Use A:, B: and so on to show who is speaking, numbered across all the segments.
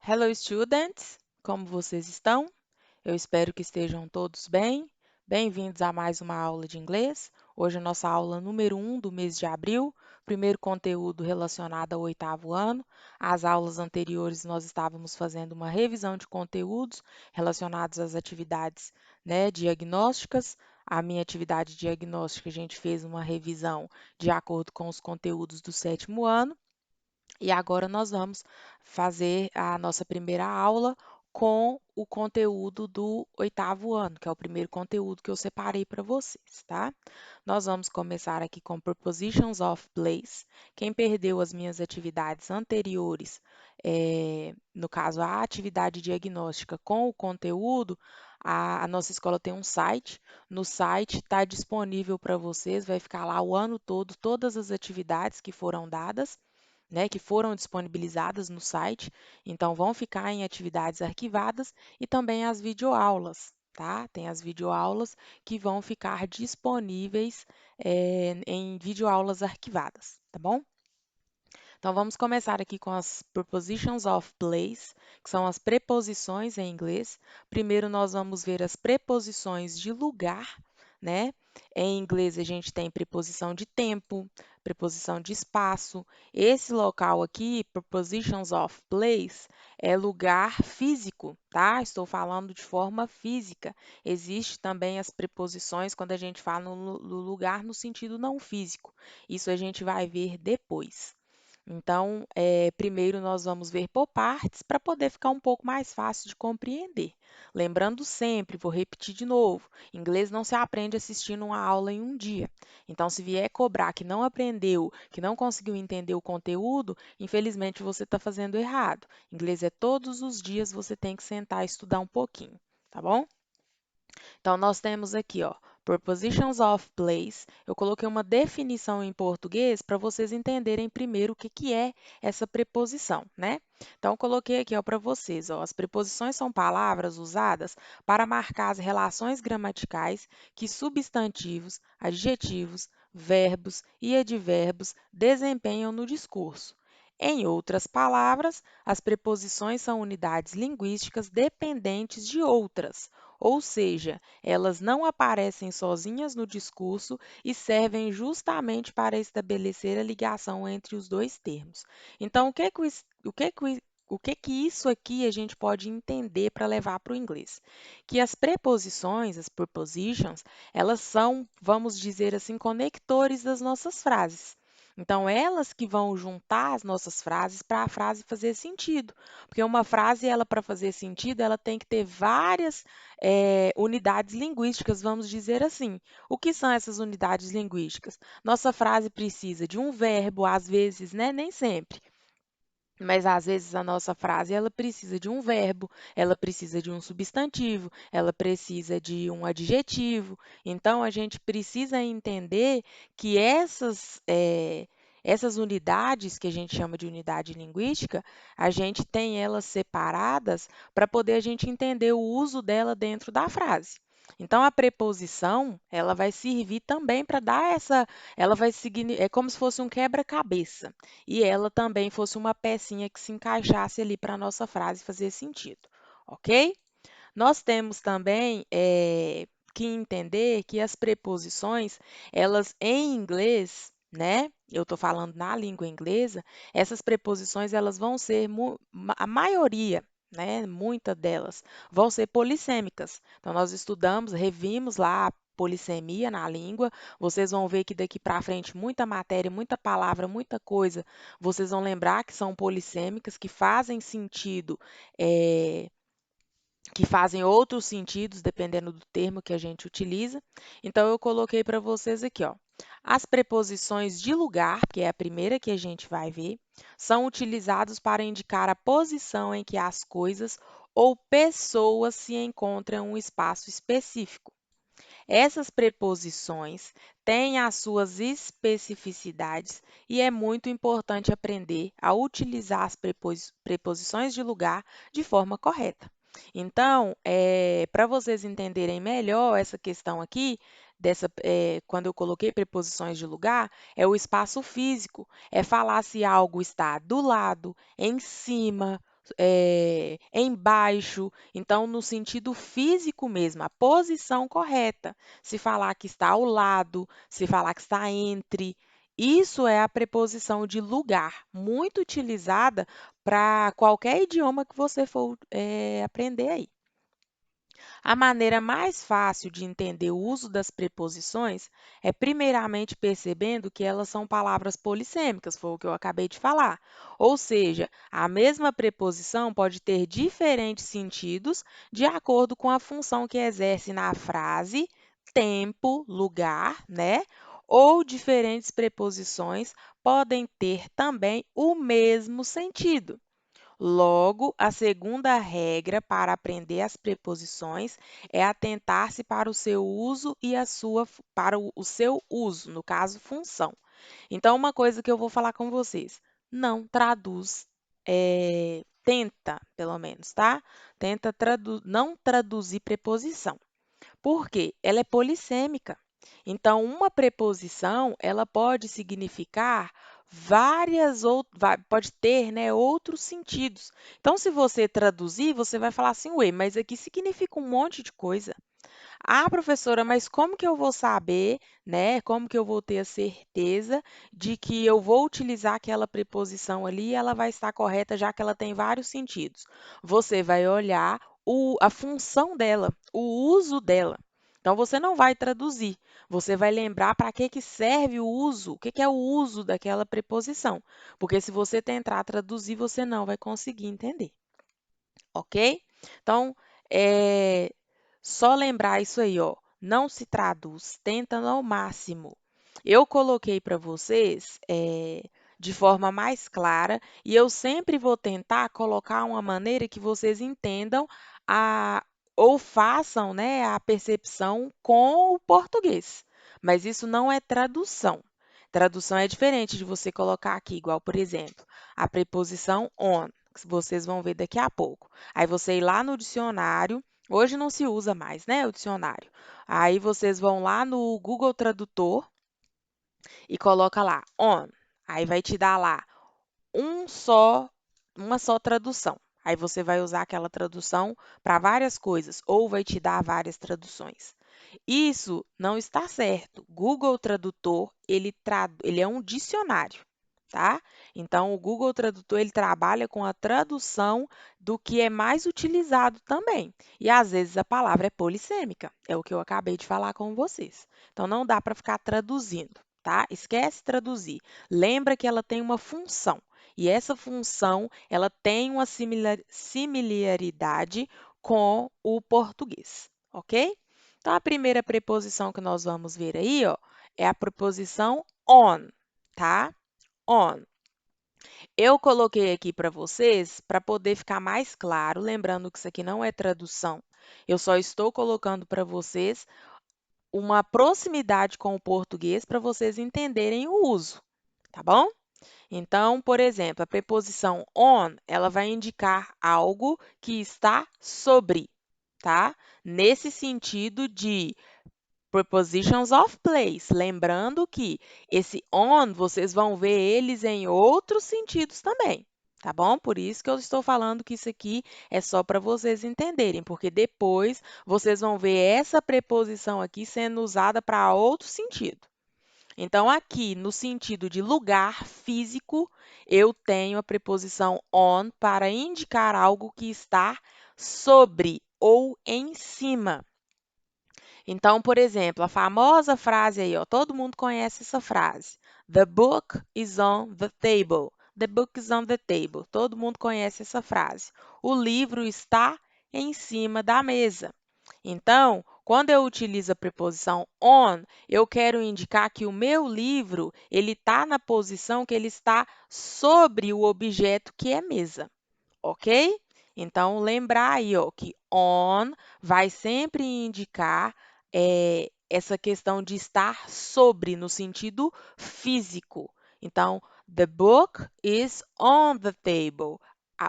A: Hello, students! Como vocês estão? Eu espero que estejam todos bem. Bem-vindos a mais uma aula de inglês. Hoje a nossa aula número 1 do mês de abril, primeiro conteúdo relacionado ao oitavo ano. As aulas anteriores nós estávamos fazendo uma revisão de conteúdos relacionados às atividades, diagnósticas. A minha atividade diagnóstica, a gente fez uma revisão de acordo com os conteúdos do sétimo ano. E agora nós vamos fazer a nossa primeira aula com o conteúdo do oitavo ano, que é o primeiro conteúdo que eu separei para vocês, tá? Nós vamos começar aqui com Prepositions of Place. Quem perdeu as minhas atividades anteriores, no caso a atividade diagnóstica com o conteúdo, a nossa escola tem um site. No site está disponível para vocês, vai ficar lá o ano todo, todas as atividades que foram dadas, que foram disponibilizadas no site, então vão ficar em atividades arquivadas e também as videoaulas, tá? Tem as videoaulas que vão ficar disponíveis em videoaulas arquivadas, tá bom? Então vamos começar aqui com as prepositions of place, que são as preposições em inglês. Primeiro nós vamos ver as preposições de lugar, né? Em inglês a gente tem preposição de tempo, preposição de espaço. Esse local aqui, prepositions of place, é lugar físico, tá? Estou falando de forma física. Existe também as preposições quando a gente fala no lugar no sentido não físico. Isso a gente vai ver depois. Então, primeiro nós vamos ver por partes para poder ficar um pouco mais fácil de compreender. Lembrando sempre, vou repetir de novo, inglês não se aprende assistindo uma aula em um dia. Então, se vier cobrar que não aprendeu, que não conseguiu entender o conteúdo, infelizmente você está fazendo errado. Inglês é todos os dias, você tem que sentar e estudar um pouquinho, tá bom? Então, nós temos aqui, ó, prepositions of place. Eu coloquei uma definição em português para vocês entenderem primeiro o que que é essa preposição, né? Então, eu coloquei aqui, ó, para vocês, ó, as preposições são palavras usadas para marcar as relações gramaticais que substantivos, adjetivos, verbos e advérbios desempenham no discurso. Em outras palavras, as preposições são unidades linguísticas dependentes de outras, ou seja, elas não aparecem sozinhas no discurso e servem justamente para estabelecer a ligação entre os dois termos. Então, o que que isso aqui a gente pode entender para levar para o inglês? Que as preposições, as prepositions, elas são, vamos dizer assim, conectores das nossas frases. Então, elas que vão juntar as nossas frases para a frase fazer sentido. Porque uma frase, ela para fazer sentido, ela tem que ter várias unidades linguísticas, vamos dizer assim. O que são essas unidades linguísticas? Nossa frase precisa de um verbo, às vezes, né? Nem sempre. Mas às vezes a nossa frase ela precisa de um verbo, ela precisa de um substantivo, ela precisa de um adjetivo. Então a gente precisa entender que essas unidades que a gente chama de unidade linguística, a gente tem elas separadas para poder a gente entender o uso dela dentro da frase. Então a preposição, ela vai servir também para dar ela vai seguir, é como se fosse um quebra-cabeça e ela também fosse uma pecinha que se encaixasse ali para a nossa frase fazer sentido, ok? Nós temos também que entender que as preposições, elas em inglês, né? Eu estou falando na língua inglesa, essas preposições elas vão ser, a maioria, né? Muitas delas vão ser polissêmicas. Então, nós estudamos, revimos lá a polissemia na língua. Vocês vão ver que daqui para frente muita matéria, muita palavra, muita coisa, vocês vão lembrar que são polissêmicas, que fazem sentido. Que fazem outros sentidos dependendo do termo que a gente utiliza. Então, eu coloquei para vocês aqui, ó. As preposições de lugar, que é a primeira que a gente vai ver, são utilizados para indicar a posição em que as coisas ou pessoas se encontram em um espaço específico. Essas preposições têm as suas especificidades e é muito importante aprender a utilizar as preposições de lugar de forma correta. Então, para vocês entenderem melhor essa questão aqui, quando eu coloquei preposições de lugar, é o espaço físico, é falar se algo está do lado, em cima, embaixo. Então, no sentido físico mesmo, a posição correta. Se falar que está ao lado, se falar que está entre. Isso é a preposição de lugar, muito utilizada para qualquer idioma que você for aprender aí. A maneira mais fácil de entender o uso das preposições é primeiramente percebendo que elas são palavras polissêmicas, foi o que eu acabei de falar. Ou seja, a mesma preposição pode ter diferentes sentidos de acordo com a função que exerce na frase, tempo, lugar, né? Ou diferentes preposições podem ter também o mesmo sentido. Logo, a segunda regra para aprender as preposições é atentar-se para o seu uso e para o seu uso, no caso, função. Então, uma coisa que eu vou falar com vocês, não traduz, tenta, pelo menos, tá? Tenta não traduzir preposição. Por quê? Ela é polissêmica. Então, uma preposição, ela pode significar pode ter, né, outros sentidos. Então, se você traduzir, você vai falar assim, ué, mas aqui significa um monte de coisa. Ah, professora, mas como que eu vou saber, né? Como que eu vou ter a certeza de que eu vou utilizar aquela preposição ali e ela vai estar correta, já que ela tem vários sentidos? Você vai olhar a função dela, o uso dela. Então, você não vai traduzir, você vai lembrar para que serve o uso, o que que é o uso daquela preposição. Porque se você tentar traduzir, você não vai conseguir entender, ok? Então, é só lembrar isso aí, ó. Não se traduz, tenta ao máximo. Eu coloquei para vocês de forma mais clara e eu sempre vou tentar colocar uma maneira que vocês entendam a, ou façam, né, a percepção com o português. Mas isso não é tradução. Tradução é diferente de você colocar aqui, igual, por exemplo, a preposição on, que vocês vão ver daqui a pouco. Aí você ir lá no dicionário, hoje não se usa mais, né, o dicionário. Aí vocês vão lá no Google Tradutor e coloca lá on. Aí vai te dar lá um só, uma só tradução. Aí você vai usar aquela tradução para várias coisas, ou vai te dar várias traduções. Isso não está certo. Google Tradutor, ele é um dicionário, tá? Então, o Google Tradutor, ele trabalha com a tradução do que é mais utilizado também. E, às vezes, a palavra é polissêmica, é o que eu acabei de falar com vocês. Então, não dá para ficar traduzindo, tá? Esquece traduzir. Lembra que ela tem uma função. E essa função, ela tem uma similaridade com o português, ok? Então, a primeira preposição que nós vamos ver aí, ó, é a preposição on, tá? On. Eu coloquei aqui para vocês para poder ficar mais claro, lembrando que isso aqui não é tradução. Eu só estou colocando para vocês uma proximidade com o português para vocês entenderem o uso, tá bom? Então, por exemplo, a preposição on, ela vai indicar algo que está sobre, tá? Nesse sentido de prepositions of place. Lembrando que esse on, vocês vão ver eles em outros sentidos também, tá bom? Por isso que eu estou falando que isso aqui é só para vocês entenderem, porque depois vocês vão ver essa preposição aqui sendo usada para outro sentido. Então, aqui, no sentido de lugar físico, eu tenho a preposição on para indicar algo que está sobre ou em cima. Então, por exemplo, a famosa frase aí, ó, todo mundo conhece essa frase. The book is on the table. The book is on the table. Todo mundo conhece essa frase. O livro está em cima da mesa. Então, quando eu utilizo a preposição on, eu quero indicar que o meu livro, ele está na posição que ele está sobre o objeto que é mesa, ok? Então, lembrar aí, ó, que on vai sempre indicar essa questão de estar sobre, no sentido físico. Então, the book is on the table.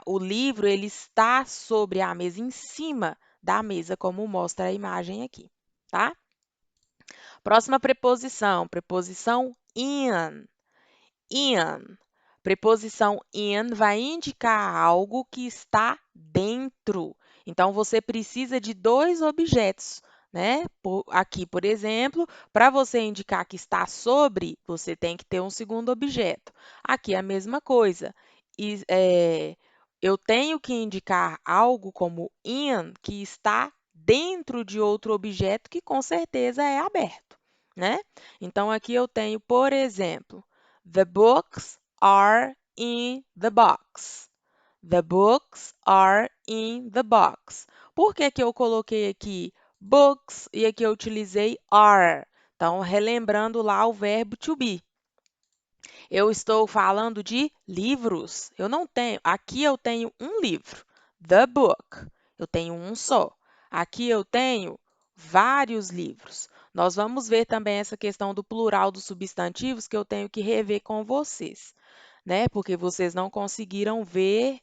A: O livro, ele está sobre a mesa, em cima da mesa, como mostra a imagem aqui, tá? Próxima preposição in. In. Preposição in vai indicar algo que está dentro. Então, você precisa de dois objetos, né? Aqui, por exemplo, para você indicar que está sobre, você tem que ter um segundo objeto. Aqui é a mesma coisa. Eu tenho que indicar algo como in, que está dentro de outro objeto que com certeza é aberto, né? Então, aqui eu tenho, por exemplo, the books are in the box. The books are in the box. Por que que eu coloquei aqui books e aqui eu utilizei are? Então, relembrando lá o verbo to be. Eu estou falando de livros. Eu não tenho. Aqui eu tenho um livro, the book. Eu tenho um só. Aqui eu tenho vários livros. Nós vamos ver também essa questão do plural dos substantivos que eu tenho que rever com vocês, né? Porque vocês não conseguiram ver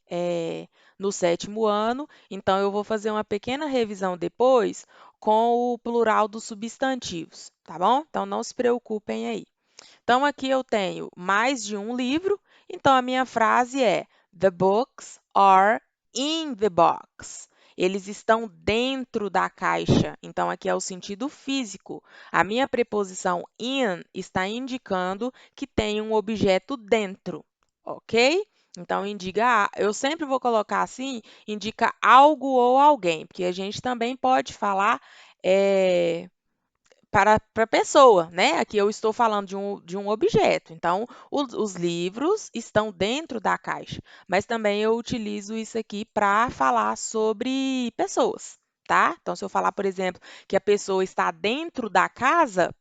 A: no sétimo ano. Então, eu vou fazer uma pequena revisão depois com o plural dos substantivos, tá bom? Então, não se preocupem aí. Então, aqui eu tenho mais de um livro, então a minha frase é: The books are in the box. Eles estão dentro da caixa. Então, aqui é o sentido físico. A minha preposição in está indicando que tem um objeto dentro, ok? Então, eu sempre vou colocar assim, indica algo ou alguém, porque a gente também pode falar para a pessoa, né? Aqui eu estou falando de um objeto. Então, os livros estão dentro da caixa. Mas também eu utilizo isso aqui para falar sobre pessoas, tá? Então, se eu falar, por exemplo, que a pessoa está dentro da casa,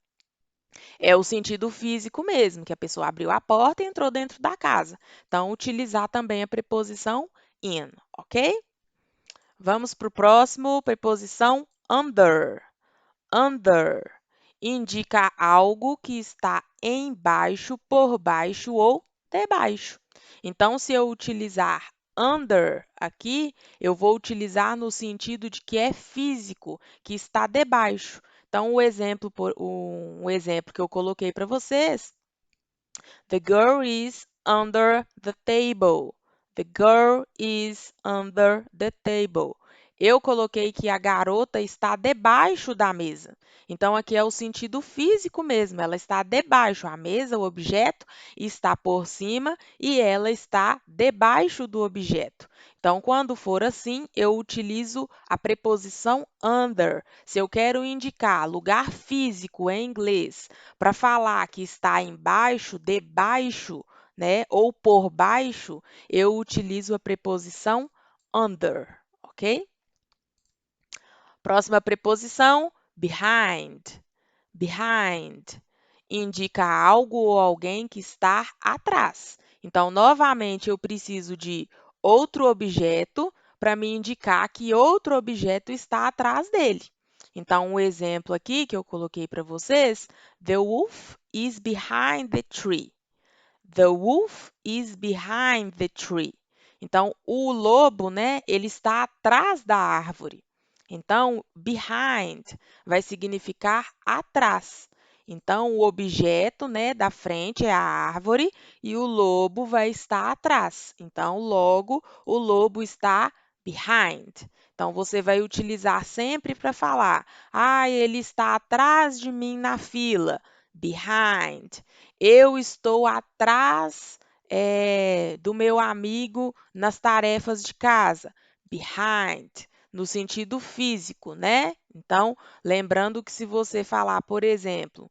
A: é o sentido físico mesmo, que a pessoa abriu a porta e entrou dentro da casa. Então, utilizar também a preposição in, ok? Vamos para o próximo, preposição under. Under indica algo que está embaixo, por baixo ou debaixo. Então, se eu utilizar under aqui, eu vou utilizar no sentido de que é físico, que está debaixo. Então, um exemplo que eu coloquei para vocês: The girl is under the table. The girl is under the table. Eu coloquei que a garota está debaixo da mesa. Então, aqui é o sentido físico mesmo. Ela está debaixo. A mesa, o objeto, está por cima e ela está debaixo do objeto. Então, quando for assim, eu utilizo a preposição under. Se eu quero indicar lugar físico em inglês para falar que está embaixo, debaixo, né, ou por baixo, eu utilizo a preposição under, ok? Próxima preposição, behind. Behind indica algo ou alguém que está atrás. Então, novamente, eu preciso de outro objeto para me indicar que outro objeto está atrás dele. Então, um exemplo aqui que eu coloquei para vocês: The wolf is behind the tree. The wolf is behind the tree. Então, o lobo, né, ele está atrás da árvore. Então, behind vai significar atrás. Então, o objeto, né, da frente é a árvore e o lobo vai estar atrás. Então, logo, o lobo está behind. Então, você vai utilizar sempre para falar: ah, ele está atrás de mim na fila. Behind. Eu estou atrás do meu amigo nas tarefas de casa. Behind, no sentido físico, né? Então, lembrando que se você falar, por exemplo,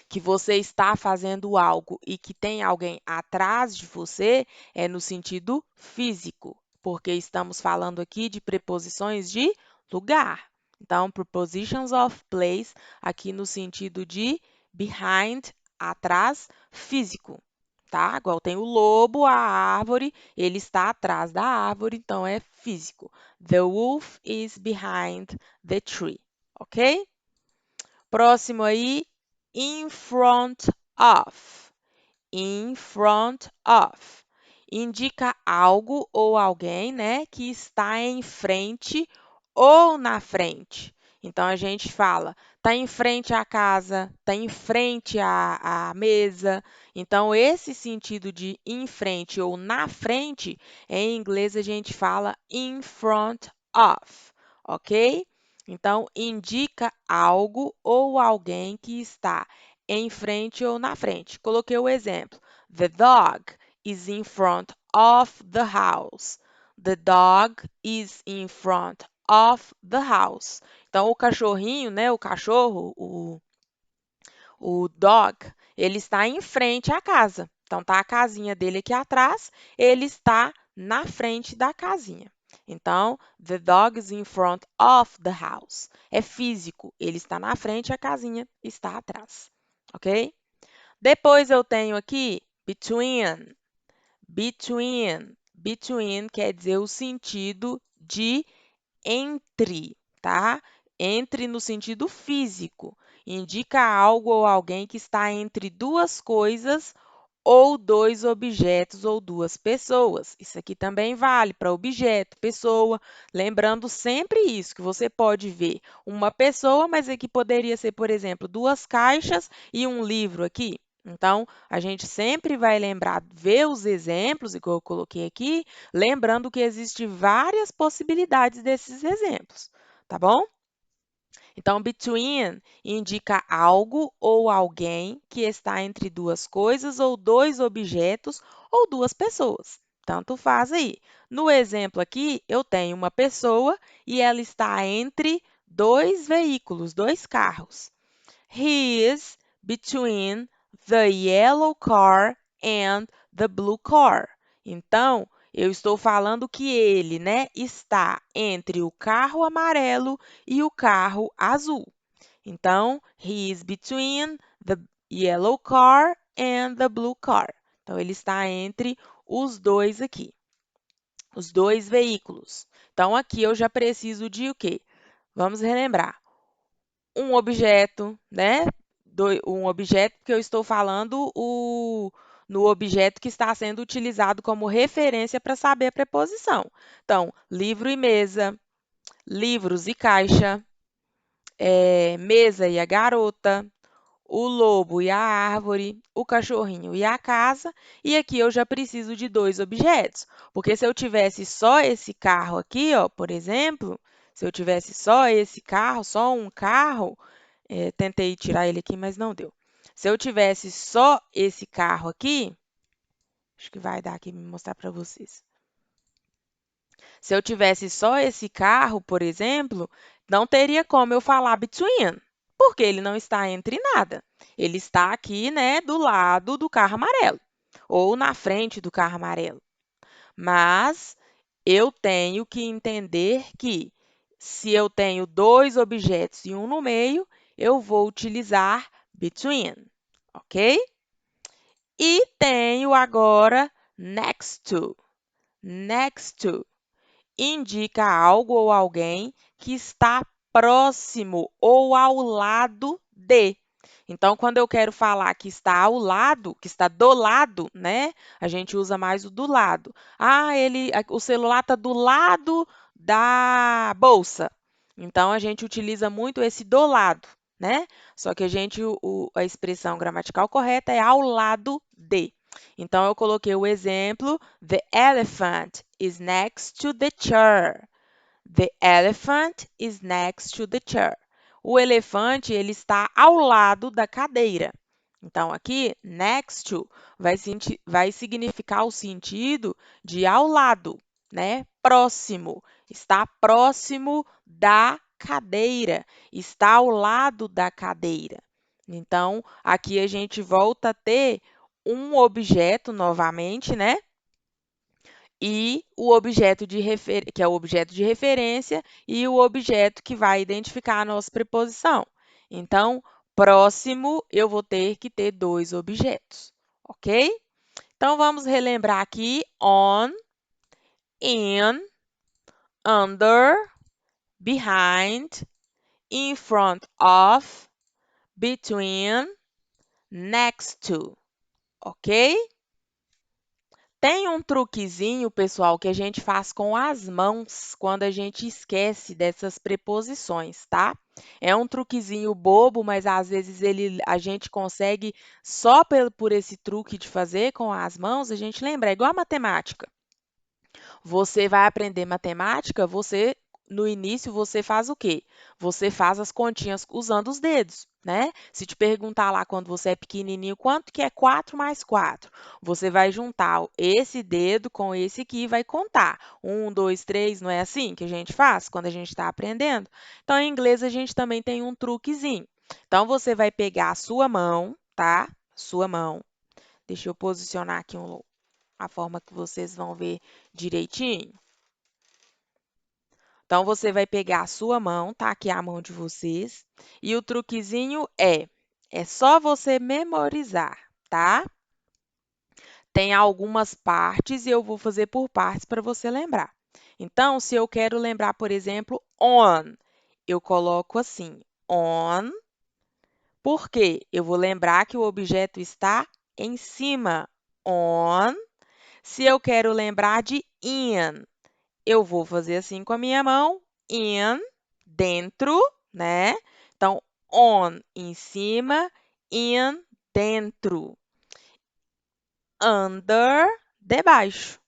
A: que você está fazendo algo e que tem alguém atrás de você, é no sentido físico, porque estamos falando aqui de preposições de lugar. Então, prepositions of place, aqui no sentido de behind, atrás, físico, tá? Igual tem o lobo, a árvore, ele está atrás da árvore, então é físico. The wolf is behind the tree, ok? Próximo aí, in front of. In front of. Indica algo ou alguém, né, que está em frente ou na frente. Então, a gente fala, tá em frente à casa, tá em frente à mesa. Então, esse sentido de em frente ou na frente, em inglês a gente fala in front of, ok? Então, indica algo ou alguém que está em frente ou na frente. Coloquei o exemplo. The dog is in front of the house. The dog is in front of the house. Então, o cachorrinho, né, o cachorro, o dog, ele está em frente à casa. Então, tá a casinha dele aqui atrás, ele está na frente da casinha. Então, the dog is in front of the house. É físico, ele está na frente, a casinha está atrás, ok? Depois eu tenho aqui between. Between. Between quer dizer o sentido de entre, tá? Entre no sentido físico. Indica algo ou alguém que está entre duas coisas ou dois objetos ou duas pessoas. Isso aqui também vale para objeto, pessoa. Lembrando sempre isso, que você pode ver uma pessoa, mas aqui poderia ser, por exemplo, duas caixas e um livro aqui. Então, a gente sempre vai lembrar, ver os exemplos, igual eu coloquei aqui, lembrando que existem várias possibilidades desses exemplos, tá bom? Então, between indica algo ou alguém que está entre duas coisas ou dois objetos ou duas pessoas. Tanto faz aí. No exemplo aqui, eu tenho uma pessoa e ela está entre dois veículos, dois carros. He is between the yellow car and the blue car. Então, eu estou falando que ele, né, está entre o carro amarelo e o carro azul. Então, he is between the yellow car and the blue car. Então, ele está entre os dois aqui, os dois veículos. Então, aqui eu já preciso de o quê? Vamos relembrar um objeto, né? Um objeto que eu estou falando no objeto que está sendo utilizado como referência para saber a preposição. Então, livro e mesa, livros e caixa, mesa e a garota, o lobo e a árvore, o cachorrinho e a casa, e aqui eu já preciso de dois objetos, porque se eu tivesse só esse carro aqui, ó, por exemplo, se eu tivesse só esse carro, só um carro, tentei tirar ele aqui, mas não deu. Se eu tivesse só esse carro aqui, acho que vai dar aqui me mostrar para vocês. Se eu tivesse só esse carro, por exemplo, não teria como eu falar between, porque ele não está entre nada. Ele está aqui, né, do lado do carro amarelo, ou na frente do carro amarelo. Mas eu tenho que entender que se eu tenho dois objetos e um no meio, eu vou utilizar between, ok? E tenho agora next to. Next to indica algo ou alguém que está próximo ou ao lado de. Então, quando eu quero falar que está ao lado, que está do lado, né? A gente usa mais o do lado. Ah, o celular está do lado da bolsa. Então, a gente utiliza muito esse do lado, né? Só que a expressão gramatical correta é ao lado de. Então, eu coloquei o exemplo: The elephant is next to the chair. The elephant is next to the chair. O elefante ele está ao lado da cadeira. Então, aqui, next to vai significar o sentido de ao lado, né? Próximo. Está próximo da cadeira. Está ao lado da cadeira. Então, aqui a gente volta a ter um objeto novamente, né? E o objeto que é o objeto de referência e o objeto que vai identificar a nossa preposição. Então, próximo, eu vou ter que ter dois objetos, ok? Então, vamos relembrar aqui on, in, under, behind, in front of, between, next to, ok? Tem um truquezinho, pessoal, que a gente faz com as mãos quando a gente esquece dessas preposições, tá? É um truquezinho bobo, mas às vezes a gente consegue, só por esse truque de fazer com as mãos, a gente lembra. É igual a matemática. Você vai aprender matemática, no início você faz o quê? Você faz as continhas usando os dedos, né? Se te perguntar lá quando você é pequenininho, quanto que é 4 mais 4? Você vai juntar esse dedo com esse aqui e vai contar. 1, 2, 3, não é assim que a gente faz quando a gente está aprendendo? Então, em inglês, a gente também tem um truquezinho. Então, você vai pegar a sua mão, tá? Sua mão. Deixa eu posicionar aqui a forma que vocês vão ver direitinho. Então, você vai pegar a sua mão, tá? Aqui é a mão de vocês. E o truquezinho é só você memorizar, tá? Tem algumas partes e eu vou fazer por partes para você lembrar. Então, se eu quero lembrar, por exemplo, on, eu coloco assim, on, porque eu vou lembrar que o objeto está em cima, on. Se eu quero lembrar de in, eu vou fazer assim com a minha mão, in, dentro, né? Então, on, em cima, in, dentro, under, debaixo.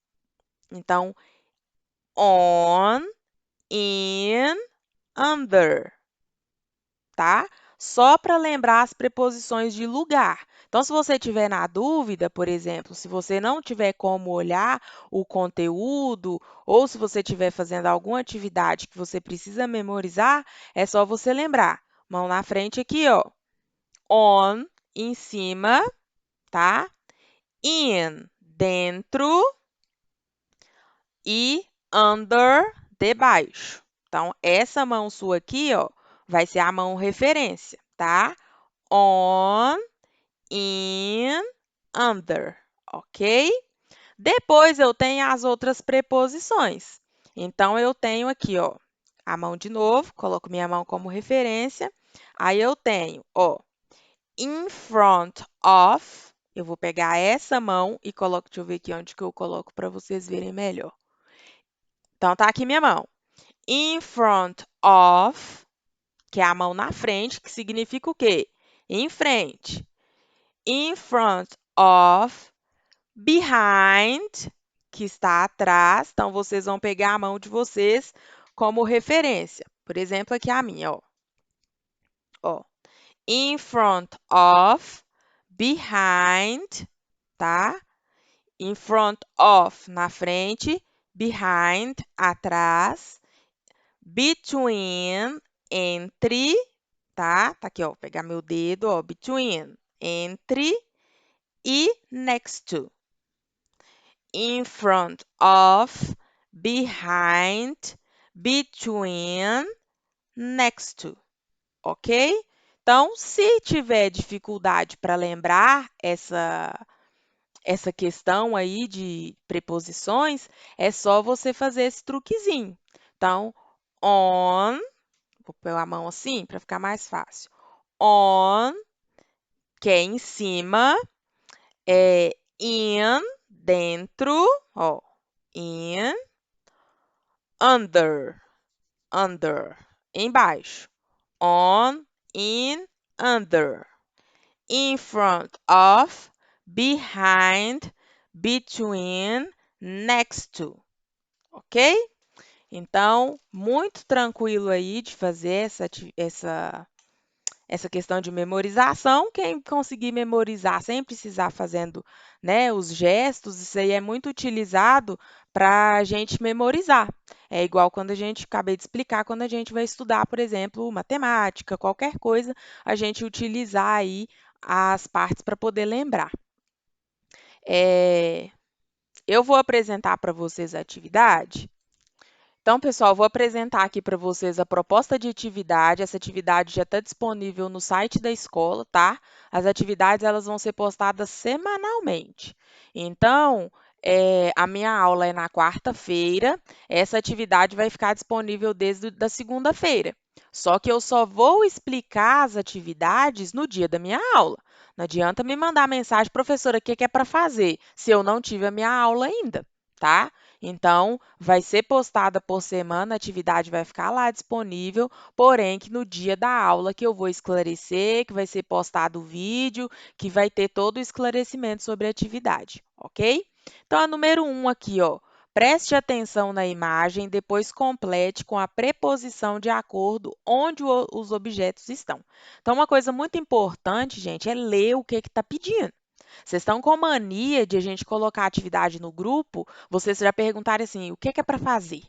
A: Então, on, in, under, tá? Só para lembrar as preposições de lugar. Então, se você tiver na dúvida, por exemplo, se você não tiver como olhar o conteúdo, ou se você estiver fazendo alguma atividade que você precisa memorizar, é só você lembrar. Mão na frente aqui, ó. On, em cima, tá? In, dentro, e under, debaixo. Então, essa mão sua aqui, ó, vai ser a mão referência, tá? On, in, under, ok? Depois eu tenho as outras preposições. Então, eu tenho aqui, ó, a mão de novo, coloco minha mão como referência. Aí eu tenho, ó, in front of. Eu vou pegar essa mão e coloco, deixa eu ver aqui onde que eu coloco para vocês verem melhor. Então, tá aqui minha mão. In front of, que é a mão na frente, que significa o quê? Em frente. In front of, behind, que está atrás. Então, vocês vão pegar a mão de vocês como referência. Por exemplo, aqui a minha, ó. Ó. In front of, behind, tá? In front of, na frente, behind, atrás, between, entre, tá? Tá aqui, ó, vou pegar meu dedo, ó, between, entre, e next to. In front of, behind, between, next to, ok? Então, se tiver dificuldade para lembrar essa questão aí de preposições, é só você fazer esse truquezinho. Então, on, vou pôr a mão assim para ficar mais fácil. On, que é em cima, é in, dentro, ó, in, under, under, embaixo. On, in, under. In front of, behind, between, next to, ok? Então, muito tranquilo aí de fazer essa questão de memorização. Quem conseguir memorizar sem precisar fazendo, né, os gestos, isso aí é muito utilizado para a gente memorizar. É igual quando a gente, acabei de explicar, quando a gente vai estudar, por exemplo, matemática, qualquer coisa, a gente utilizar aí as partes para poder lembrar. Eu vou apresentar para vocês a atividade. Então, pessoal, vou apresentar aqui para vocês a proposta de atividade. Essa atividade já está disponível no site da escola, tá? As atividades elas vão ser postadas semanalmente. Então, a minha aula é na quarta-feira. Essa atividade vai ficar disponível desde a segunda-feira. Só que eu só vou explicar as atividades no dia da minha aula. Não adianta me mandar mensagem, professora, o que é para fazer, se eu não tive a minha aula ainda. tá? Então, vai ser postada por semana, a atividade vai ficar lá disponível, porém que no dia da aula que eu vou esclarecer, que vai ser postado o vídeo, que vai ter todo o esclarecimento sobre a atividade, ok? Então, a número 1 aqui, ó. Preste atenção na imagem, depois complete com a preposição de acordo onde os objetos estão. Então, uma coisa muito importante, gente, é ler o que está pedindo. Vocês estão com mania de a gente colocar atividade no grupo, vocês já perguntarem assim, o que é para fazer?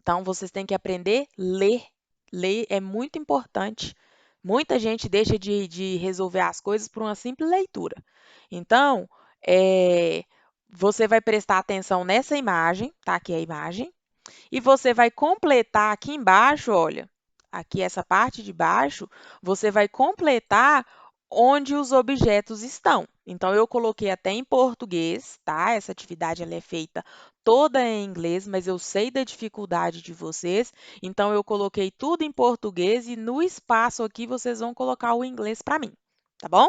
A: Então, vocês têm que aprender a ler. Ler é muito importante. Muita gente deixa de resolver as coisas por uma simples leitura. Então, você vai prestar atenção nessa imagem, tá? Aqui é a imagem. E você vai completar aqui embaixo, olha, aqui essa parte de baixo, você vai completar onde os objetos estão. Então, eu coloquei até em português, tá? Essa atividade ela é feita toda em inglês, mas eu sei da dificuldade de vocês, então eu coloquei tudo em português e no espaço aqui vocês vão colocar o inglês para mim, tá bom?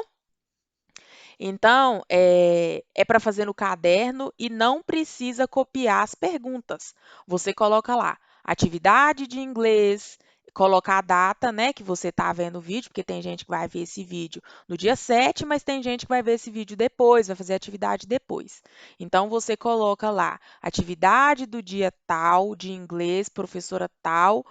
A: Então, é para fazer no caderno e não precisa copiar as perguntas. Você coloca lá, atividade de inglês, coloca a data, né, que você está vendo o vídeo, porque tem gente que vai ver esse vídeo no dia 7, mas tem gente que vai ver esse vídeo depois, vai fazer a atividade depois. Então, você coloca lá, atividade do dia tal, de inglês, professora tal,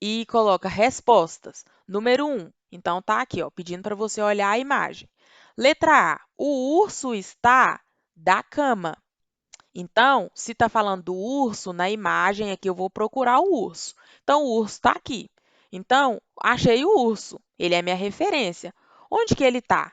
A: e coloca respostas. Número 1. Então, tá aqui, ó, pedindo para você olhar a imagem. Letra A, o urso está da cama. Então, se está falando do urso, na imagem aqui eu vou procurar o urso. Então, o urso está aqui. Então, achei o urso. Ele é minha referência. Onde que ele está?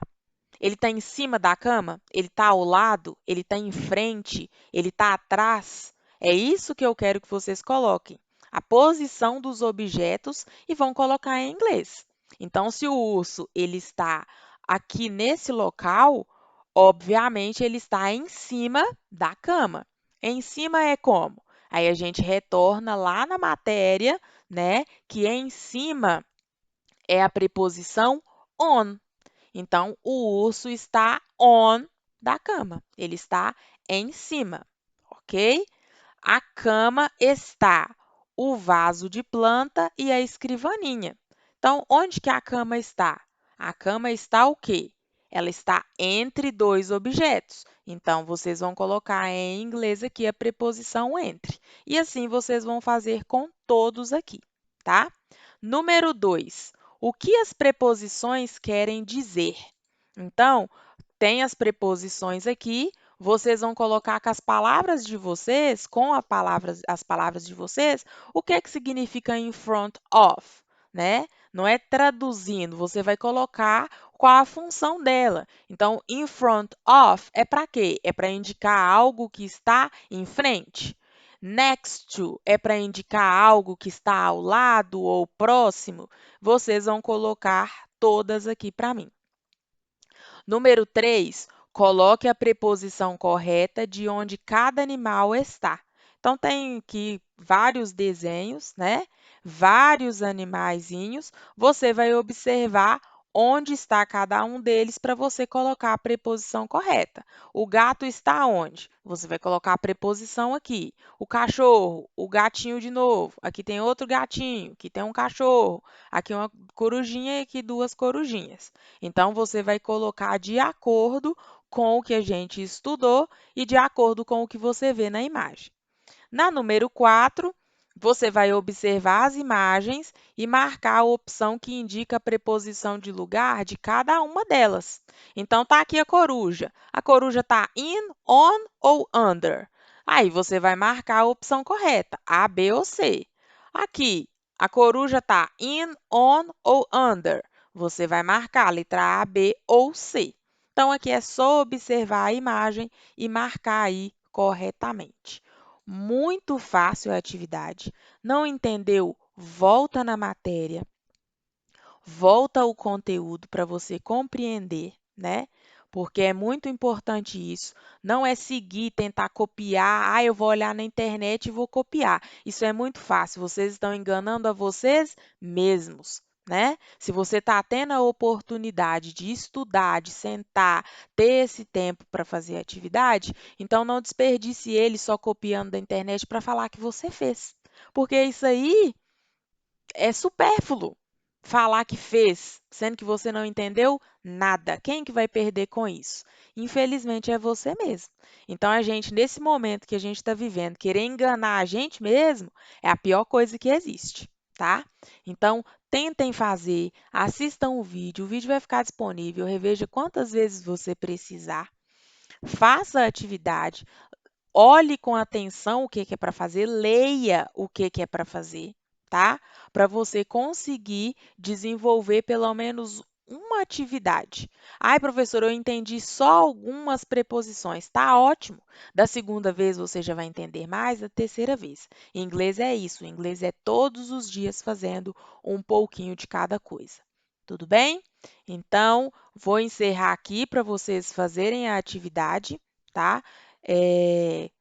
A: Ele está em cima da cama? Ele está ao lado? Ele está em frente? Ele está atrás? É isso que eu quero que vocês coloquem. A posição dos objetos e vão colocar em inglês. Então, se o urso ele está aqui nesse local, obviamente ele está em cima da cama. Em cima é como? Aí a gente retorna lá na matéria, né? Que em cima é a preposição on. Então, o urso está on da cama. Ele está em cima, ok? A cama está o vaso de planta e a escrivaninha. Então, onde que a cama está? A cama está o quê? Ela está entre dois objetos. Então, vocês vão colocar em inglês aqui a preposição entre. E assim vocês vão fazer com todos aqui, tá? Número 2. O que as preposições querem dizer? Então, tem as preposições aqui, vocês vão colocar com as palavras de vocês, com as palavras de vocês, o que é que significa in front of, né? Não é traduzindo, você vai colocar qual a função dela. Então, in front of é para quê? É para indicar algo que está em frente. Next to é para indicar algo que está ao lado ou próximo. Vocês vão colocar todas aqui para mim. Número 3, coloque a preposição correta de onde cada animal está. Então, tem aqui vários desenhos, né? Vários animaizinhos. Você vai observar onde está cada um deles para você colocar a preposição correta. O gato está onde? Você vai colocar a preposição aqui. O cachorro, o gatinho de novo. Aqui tem outro gatinho, aqui tem um cachorro. Aqui uma corujinha e aqui duas corujinhas. Então, você vai colocar de acordo com o que a gente estudou e de acordo com o que você vê na imagem. Na número 4, você vai observar as imagens e marcar a opção que indica a preposição de lugar de cada uma delas. Então, está aqui a coruja. A coruja está in, on ou under? Aí, você vai marcar a opção correta, A, B ou C. Aqui, a coruja está in, on ou under? Você vai marcar a letra A, B ou C. Então, aqui é só observar a imagem e marcar aí corretamente. Muito fácil a atividade. Não entendeu? Volta na matéria, volta ao conteúdo para você compreender, né? Porque é muito importante isso. Não é seguir, tentar copiar. Ah, eu vou olhar na internet e vou copiar. Isso é muito fácil. Vocês estão enganando a vocês mesmos, né? Se você está tendo a oportunidade de estudar, de sentar, ter esse tempo para fazer a atividade, então não desperdice ele só copiando da internet para falar que você fez. Porque isso aí é supérfluo. Falar que fez, sendo que você não entendeu nada. Quem que vai perder com isso? Infelizmente é você mesmo. Então a gente, nesse momento que a gente está vivendo, querer enganar a gente mesmo é a pior coisa que existe, tá? Então tentem fazer, assistam o vídeo vai ficar disponível, reveja quantas vezes você precisar, faça a atividade, olhe com atenção o que que é para fazer, leia o que que é para fazer, tá? Para você conseguir desenvolver pelo menos uma atividade. Ai, professor, eu entendi só algumas preposições. Tá ótimo. Da segunda vez você já vai entender mais, da terceira vez. Em inglês é isso, em inglês é todos os dias fazendo um pouquinho de cada coisa. Tudo bem? Então, vou encerrar aqui para vocês fazerem a atividade, tá? É,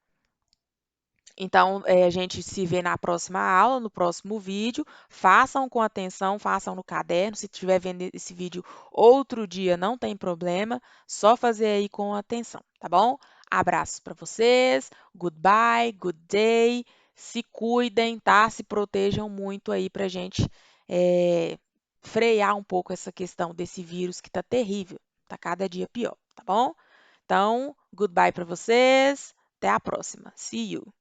A: então, a gente se vê na próxima aula, no próximo vídeo. Façam com atenção, façam no caderno. Se estiver vendo esse vídeo outro dia, não tem problema. Só fazer aí com atenção, tá bom? Abraços para vocês. Goodbye, good day. Se cuidem, tá? Se protejam muito aí para a gente frear um pouco essa questão desse vírus que tá terrível. Tá cada dia pior, tá bom? Então, goodbye para vocês. Até a próxima. See you.